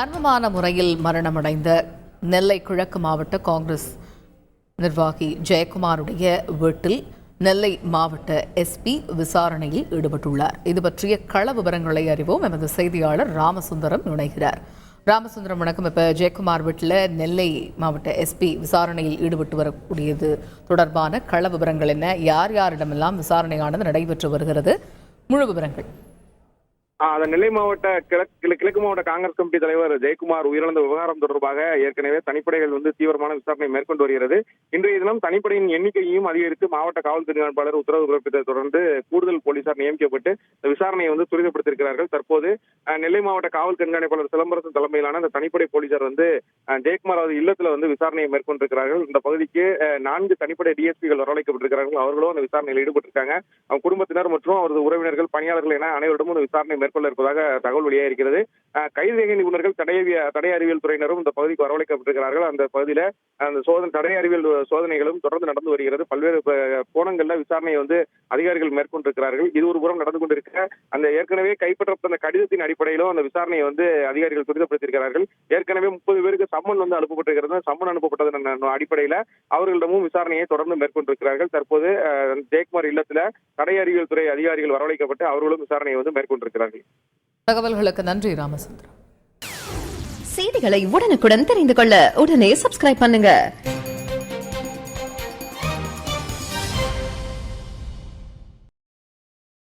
மர்மமான முறையில் மரணமடைந்த நெல்லை கிழக்கு மாவட்ட காங்கிரஸ் நிர்வாகி ஜெயக்குமாருடைய வீட்டில் நெல்லை மாவட்ட எஸ்பி விசாரணையில் ஈடுபட்டுள்ளார். இது பற்றிய கள விவரங்களை அறிவோம். எமது செய்தியாளர் ராமசுந்தரம் இணைகிறார். ராமசுந்தரம், வணக்கம். இப்ப ஜெயக்குமார் வீட்டில் நெல்லை மாவட்ட எஸ்பி விசாரணையில் ஈடுபட்டு வரக்கூடியது தொடர்பான கள விவரங்கள் என்ன? யார் யாரிடமெல்லாம் விசாரணையானது நடைபெற்று வருகிறது? முழு விவரங்கள். நெல்லை மாவட்ட கிழக்கு மாவட்ட காங்கிரஸ் கமிட்டி தலைவர் ஜெயக்குமார் உயிரிழந்த விவகாரம் தொடர்பாக ஏற்கனவே தனிப்படைகள் தீவிரமான விசாரணை மேற்கொண்டு வருகிறது. இன்றைய தினம் தனிப்படையின் எண்ணிக்கையையும் அதிகரித்து மாவட்ட காவல் கண்காணிப்பாளர் உத்தரவு பிறப்பித்ததை தொடர்ந்து கூடுதல் போலீசார் நியமிக்கப்பட்டு விசாரணையை துரிதப்படுத்தியிருக்கிறார்கள். தற்போது நெல்லை மாவட்ட காவல் கண்காணிப்பாளர் சிலம்பரசன் தலைமையிலான அந்த தனிப்படை போலீசார் ஜெயக்குமார் இல்லத்துல விசாரணையை மேற்கொண்டிருக்கிறார்கள். இந்த பகுதிக்கு 4 தனிப்படை டிஎஸ்பிகள் வரவழைக்கப்பட்டிருக்கிறார்கள். அவர்களும் அந்த விசாரணையில் ஈடுபட்டிருக்காங்க. அவங்க குடும்பத்தினர் மற்றும் அவரது உறவினர்கள், பணியாளர்கள் என அனைவரிடமும் விசாரணை மேற்கொள்ள இருப்பதாக தகவல் வெளியாகிறது. கைதிக நிபுணர்கள், தடய அறிவியல் துறையினரும் இந்த பகுதிக்கு வரவழைக்கப்பட்டிருக்கிறார்கள். அந்த பகுதியில அந்த தடய அறிவியல் சோதனைகளும் தொடர்ந்து நடந்து வருகிறது. பல்வேறு கோணங்கள்ல விசாரணையை அதிகாரிகள் மேற்கொண்டிருக்கிறார்கள். இது ஒரு புறம் நடந்து கொண்டிருக்க, அந்த ஏற்கனவே கைப்பற்றப்பட்ட கடிதத்தின் அடிப்படையிலும் அந்த விசாரணையை அதிகாரிகள் துரிதப்படுத்தியிருக்கிறார்கள். ஏற்கனவே 30 பேருக்கு சம்மன் அனுப்பப்பட்டிருக்கிறது. சம்மன் அனுப்பப்பட்டதன் அடிப்படையில அவர்களிடமும் விசாரணையை தொடர்ந்து மேற்கொண்டிருக்கிறார்கள். தற்போது ஜெயக்குமார் இல்லத்துல தடய அறிவியல் துறை அதிகாரிகள் வரவழைக்கப்பட்டு அவர்களும் விசாரணையை மேற்கொண்டிருக்கிறார்கள். தகவல்களுக்கு நன்றி ராமச்சந்திரன். செய்திகளை உடனுக்குடன் தெரிந்து கொள்ள உடனே சப்ஸ்கிரைப் பண்ணுங்க.